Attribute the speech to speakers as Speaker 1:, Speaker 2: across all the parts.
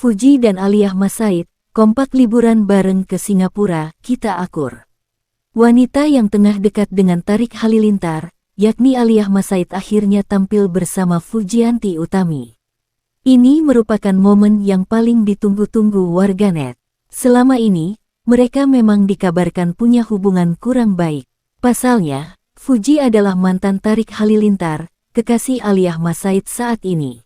Speaker 1: Fuji dan Aliyah Masaid, kompak liburan bareng ke Singapura, kita akur. Wanita yang tengah dekat dengan Tariq Halilintar, yakni Aliyah Masaid akhirnya tampil bersama Fujianti Utami. Ini merupakan momen yang paling ditunggu-tunggu warganet. Selama ini, mereka memang dikabarkan punya hubungan kurang baik. Pasalnya, Fuji adalah mantan Tariq Halilintar, kekasih Aliyah Masaid saat ini.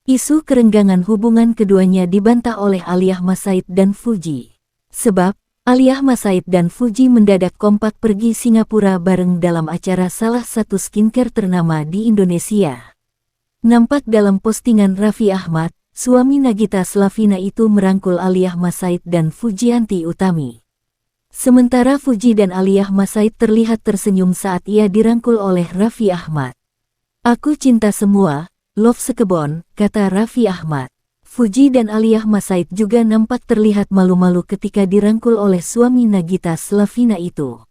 Speaker 1: Isu kerenggangan hubungan keduanya dibantah oleh Aliyah Masaid dan Fuji. Sebab, Aliyah Masaid dan Fuji mendadak kompak pergi Singapura bareng dalam acara salah satu skincare ternama di Indonesia. Nampak dalam postingan Raffi Ahmad, suami Nagita Slavina itu merangkul Aliyah Masaid dan Fujianti Utami. Sementara Fuji dan Aliyah Masaid terlihat tersenyum saat ia dirangkul oleh Raffi Ahmad. "Aku cinta semua, love sekebon," kata Raffi Ahmad. Fuji dan Aliyah Masaid juga nampak terlihat malu-malu ketika dirangkul oleh suami Nagita Slavina itu.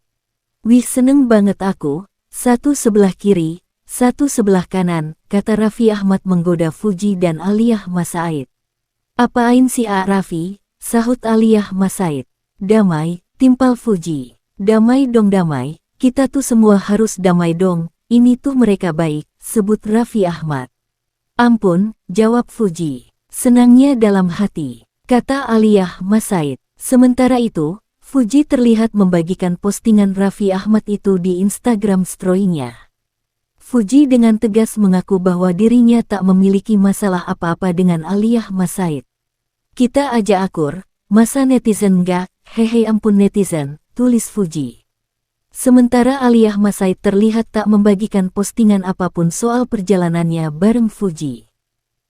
Speaker 1: "Wih, seneng banget aku, satu sebelah kiri, satu sebelah kanan," kata Raffi Ahmad menggoda Fuji dan Aliyah Masaid. "Apain si Raffi?" sahut Aliyah Masaid. "Damai," timpal Fuji. "Damai dong damai, kita tuh semua harus damai dong, ini tuh mereka baik," sebut Raffi Ahmad. "Ampun," jawab Fuji. "Senangnya dalam hati," kata Aliyah Masaid. Sementara itu, Fuji terlihat membagikan postingan Raffi Ahmad itu di Instagram story-nya. Fuji dengan tegas mengaku bahwa dirinya tak memiliki masalah apa-apa dengan Aliyah Masaid. "Kita aja akur, masa netizen enggak, hehe ampun netizen," tulis Fuji. Sementara Aliyah Masaid terlihat tak membagikan postingan apapun soal perjalanannya bareng Fuji.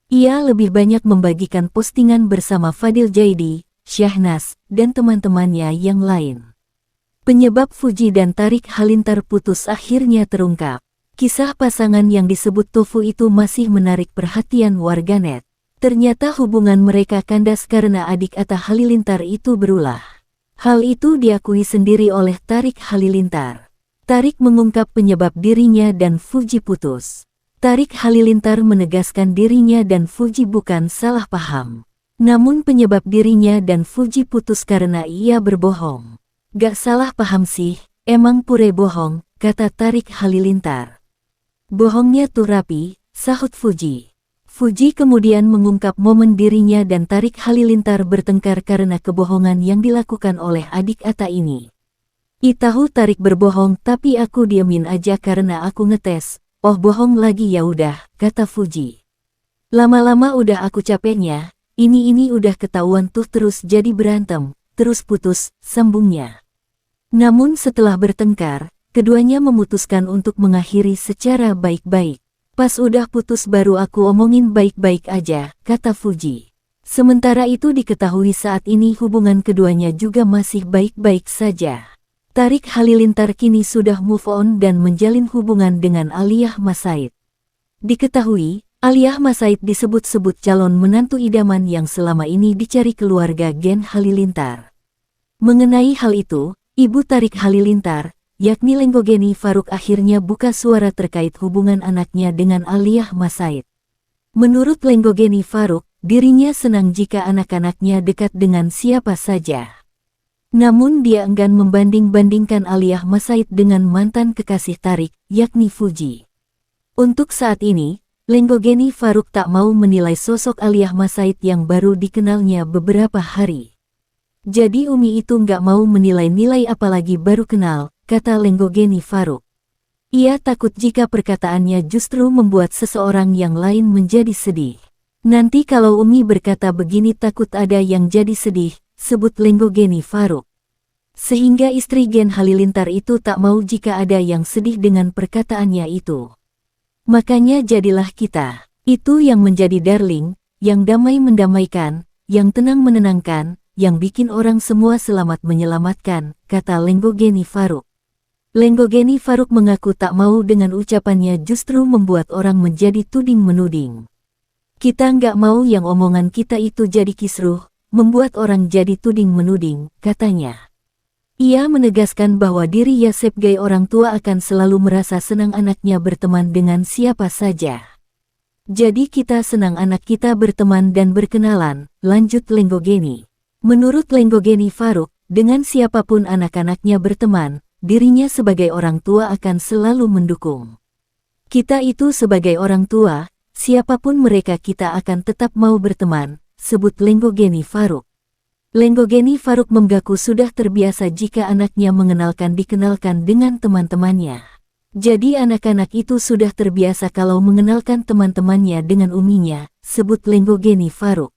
Speaker 1: Ia lebih banyak membagikan postingan bersama Fadil Jaidi, Syahnas, dan teman-temannya yang lain. Penyebab Fuji dan Tariq Halilintar putus akhirnya terungkap. Kisah pasangan yang disebut Tofu itu masih menarik perhatian warganet. Ternyata hubungan mereka kandas karena adik Atta Halilintar itu berulah. Hal itu diakui sendiri oleh Tariq Halilintar. Tariq mengungkap penyebab dirinya dan Fuji putus. Tariq Halilintar menegaskan dirinya dan Fuji bukan salah paham. Namun penyebab dirinya dan Fuji putus karena ia berbohong. "Gak salah paham sih, emang pure bohong," kata Tariq Halilintar. "Bohongnya tuh rapi," sahut Fuji. Fuji kemudian mengungkap momen dirinya dan Tariq Halilintar bertengkar karena kebohongan yang dilakukan oleh adik Atta ini. "I tahu Tariq berbohong tapi aku diemin aja karena aku ngetes. Oh bohong lagi ya udah," kata Fuji. "Lama-lama udah aku capeknya, ini udah ketahuan tuh terus jadi berantem, terus putus," sambungnya. Namun setelah bertengkar, keduanya memutuskan untuk mengakhiri secara baik-baik. "Pas udah putus baru aku omongin baik-baik aja," kata Fuji. Sementara itu diketahui saat ini hubungan keduanya juga masih baik-baik saja. Tariq Halilintar kini sudah move on dan menjalin hubungan dengan Aliyah Masaid. Diketahui, Aliyah Masaid disebut-sebut calon menantu idaman yang selama ini dicari keluarga Gen Halilintar. Mengenai hal itu, ibu Tariq Halilintar, yakni Lenggogeni Faruk akhirnya buka suara terkait hubungan anaknya dengan Aliyah Masaid. Menurut Lenggogeni Faruk, dirinya senang jika anak-anaknya dekat dengan siapa saja. Namun dia enggan membanding-bandingkan Aliyah Masaid dengan mantan kekasih Tariq, yakni Fuji. Untuk saat ini, Lenggogeni Faruk tak mau menilai sosok Aliyah Masaid yang baru dikenalnya beberapa hari. "Jadi Umi itu nggak mau menilai-nilai apalagi baru kenal," kata Lenggogeni Faruk. Ia takut jika perkataannya justru membuat seseorang yang lain menjadi sedih. "Nanti kalau Umi berkata begini takut ada yang jadi sedih," sebut Lenggogeni Faruk. Sehingga istri Gen Halilintar itu tak mau jika ada yang sedih dengan perkataannya itu. "Makanya jadilah kita. Itu yang menjadi darling, yang damai mendamaikan, yang tenang menenangkan, yang bikin orang semua selamat menyelamatkan," kata Lenggogeni Faruk. Lenggogeni Faruk mengaku tak mau dengan ucapannya justru membuat orang menjadi tuding-menuding. "Kita nggak mau yang omongan kita itu jadi kisruh, membuat orang jadi tuding-menuding," katanya. Ia menegaskan bahwa dirinya sebagai orang tua akan selalu merasa senang anaknya berteman dengan siapa saja. Jadi kita senang anak kita berteman dan berkenalan, lanjut Lenggogeni. Menurut Lenggogeni Faruk, dengan siapapun anak-anaknya berteman, dirinya sebagai orang tua akan selalu mendukung. Kita itu sebagai orang tua, siapapun mereka kita akan tetap mau berteman, sebut Lenggogeni Faruk. Lenggogeni Faruk mengaku sudah terbiasa jika anaknya dikenalkan dengan teman-temannya. Jadi anak-anak itu sudah terbiasa kalau mengenalkan teman-temannya dengan uminya, sebut Lenggogeni Faruk.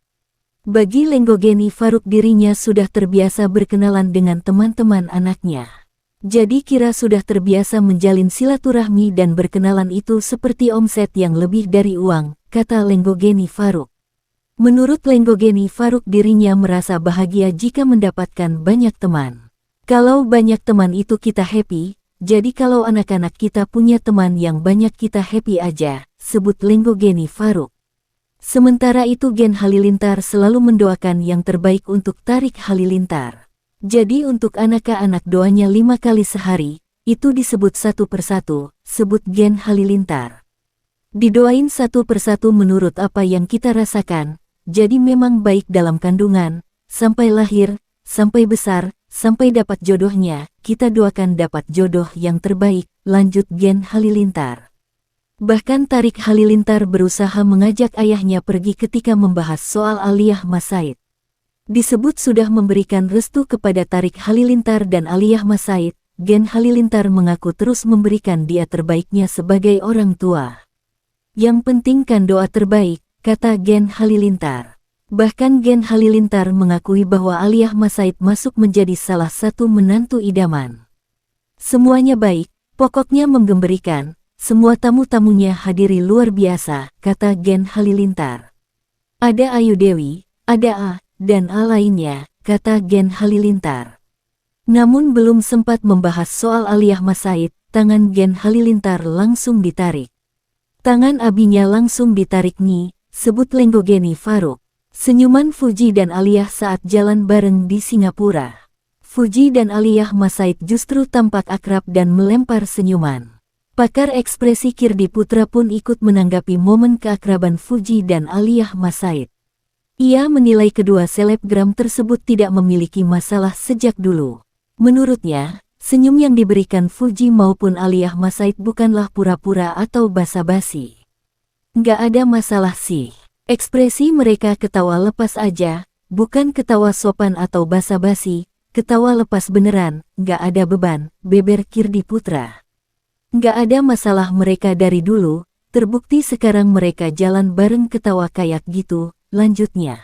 Speaker 1: Bagi Lenggogeni Faruk dirinya sudah terbiasa berkenalan dengan teman-teman anaknya. Jadi kira sudah terbiasa menjalin silaturahmi dan berkenalan itu seperti omset yang lebih dari uang, kata Lenggogeni Faruk. Menurut Lenggogeni Faruk dirinya merasa bahagia jika mendapatkan banyak teman. Kalau banyak teman itu kita happy, jadi kalau anak-anak kita punya teman yang banyak kita happy aja, sebut Lenggogeni Faruk. Sementara itu Gen Halilintar selalu mendoakan yang terbaik untuk Tarik Halilintar. Jadi untuk anak-anak doanya 5 kali sehari, itu disebut satu persatu, sebut Gen Halilintar. Didoain satu persatu menurut apa yang kita rasakan. Jadi memang baik dalam kandungan, sampai lahir, sampai besar, sampai dapat jodohnya, kita doakan dapat jodoh yang terbaik, lanjut Gen Halilintar. Bahkan Tarik Halilintar berusaha mengajak ayahnya pergi ketika membahas soal Aliyah Mas Said. Disebut sudah memberikan restu kepada Tarik Halilintar dan Aliyah Mas Said, Gen Halilintar mengaku terus memberikan dia terbaiknya sebagai orang tua. Yang penting kan doa terbaik, kata Gen Halilintar. Bahkan Gen Halilintar mengakui bahwa Aliyah Mas Said masuk menjadi salah satu menantu idaman. Semuanya baik, pokoknya menggembirikan, semua tamu-tamunya hadiri luar biasa, kata Gen Halilintar. Ada Ayu Dewi, ada A, dan A lainnya, kata Gen Halilintar. Namun belum sempat membahas soal Aliyah Mas Said, tangan Gen Halilintar langsung ditarik. Tangan abinya langsung ditarik nih, sebut Lenggogeni Faruk. Senyuman Fuji dan Aliyah saat jalan bareng di Singapura. Fuji dan Aliyah Mas Said justru tampak akrab dan melempar senyuman. Pakar ekspresi Kirdi Putra pun ikut menanggapi momen keakraban Fuji dan Aliyah Mas Said. Ia menilai kedua selebgram tersebut tidak memiliki masalah sejak dulu. Menurutnya, senyum yang diberikan Fuji maupun Aliyah Mas Said bukanlah pura-pura atau basa-basi. Nggak ada masalah sih. Ekspresi mereka ketawa lepas aja, bukan ketawa sopan atau basa-basi, ketawa lepas beneran, nggak ada beban, beber Kirdi Putra. Nggak ada masalah mereka dari dulu, terbukti sekarang mereka jalan bareng ketawa kayak gitu, lanjutnya.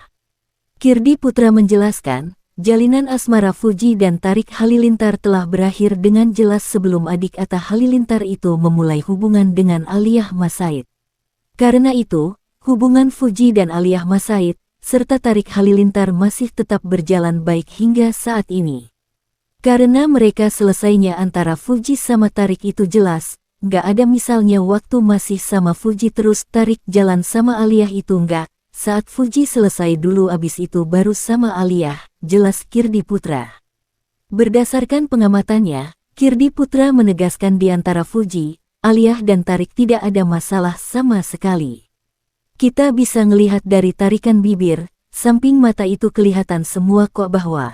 Speaker 1: Kirdi Putra menjelaskan, jalinan asmara Fuji dan Tarik Halilintar telah berakhir dengan jelas sebelum adik Atta Halilintar itu memulai hubungan dengan Aliyah Mas Said. Karena itu, hubungan Fuji dan Aliyah Mas Said, serta Tarik Halilintar masih tetap berjalan baik hingga saat ini. Karena mereka selesainya antara Fuji sama Tarik itu jelas, nggak ada misalnya waktu masih sama Fuji terus Tarik jalan sama Aliyah itu nggak, saat Fuji selesai dulu abis itu baru sama Aliyah, jelas Kirdi Putra. Berdasarkan pengamatannya, Kirdi Putra menegaskan di antara Fuji, Aliyah dan Tarik tidak ada masalah sama sekali. Kita bisa ngelihat dari tarikan bibir, samping mata itu kelihatan semua kok bahwa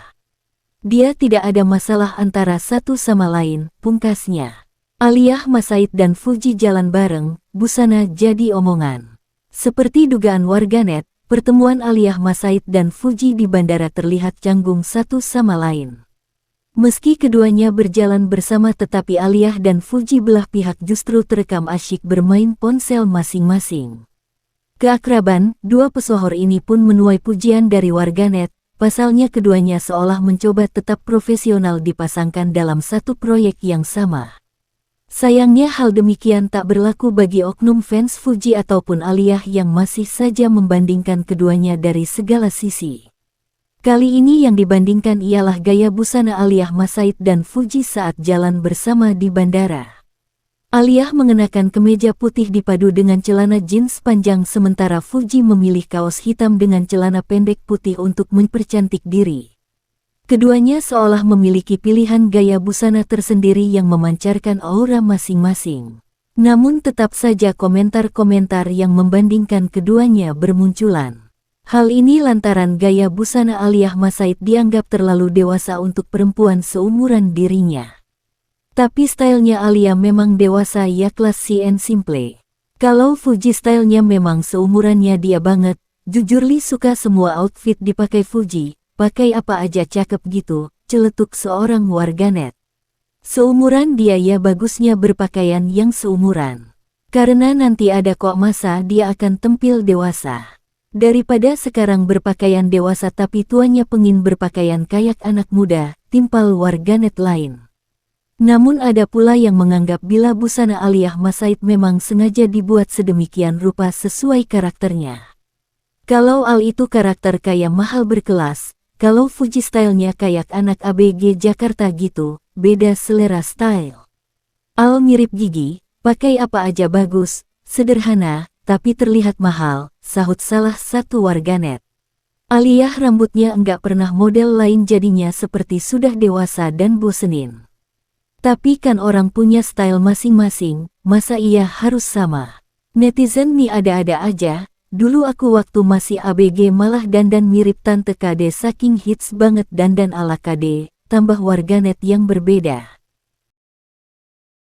Speaker 1: dia tidak ada masalah antara satu sama lain, pungkasnya. Aliyah Mas Said dan Fuji jalan bareng, busana jadi omongan. Seperti dugaan warganet, pertemuan Aliyah Mas Said dan Fuji di bandara terlihat canggung satu sama lain. Meski keduanya berjalan bersama tetapi Aliyah dan Fuji belah pihak justru terekam asyik bermain ponsel masing-masing. Keakraban dua pesohor ini pun menuai pujian dari warganet, pasalnya keduanya seolah mencoba tetap profesional dipasangkan dalam satu proyek yang sama. Sayangnya hal demikian tak berlaku bagi oknum fans Fuji ataupun Aliyah yang masih saja membandingkan keduanya dari segala sisi. Kali ini yang dibandingkan ialah gaya busana Aliyah Mas Said dan Fuji saat jalan bersama di bandara. Aliyah mengenakan kemeja putih dipadu dengan celana jeans panjang sementara Fuji memilih kaos hitam dengan celana pendek putih untuk mempercantik diri. Keduanya seolah memiliki pilihan gaya busana tersendiri yang memancarkan aura masing-masing. Namun tetap saja komentar-komentar yang membandingkan keduanya bermunculan. Hal ini lantaran gaya busana Aliyah Masaid dianggap terlalu dewasa untuk perempuan seumuran dirinya. Tapi stylenya Aliyah memang dewasa ya classy and simple. Kalau Fuji stylenya memang seumurannya dia banget, jujur Li suka semua outfit dipakai Fuji, pakai apa aja cakep gitu, celetuk seorang warganet. Seumuran dia ya bagusnya berpakaian yang seumuran. Karena nanti ada kok masa dia akan tampil dewasa. Daripada sekarang berpakaian dewasa tapi tuanya pengin berpakaian kayak anak muda, timpal warganet lain. Namun ada pula yang menganggap bila busana Aliyah Masaid memang sengaja dibuat sedemikian rupa sesuai karakternya. Kalau Al itu karakter kayak mahal berkelas, kalau Fuji stylenya kayak anak ABG Jakarta gitu, beda selera style. Al mirip Gigi, pakai apa aja bagus, sederhana, tapi terlihat mahal, sahut salah satu warganet. Aliyah rambutnya enggak pernah model lain jadinya seperti sudah dewasa dan bosenin. Tapi kan orang punya style masing-masing, masa iya harus sama? Netizen nih ada-ada aja, dulu aku waktu masih ABG malah dandan mirip Tante KD saking hits banget dandan ala KD, tambah warganet yang berbeda.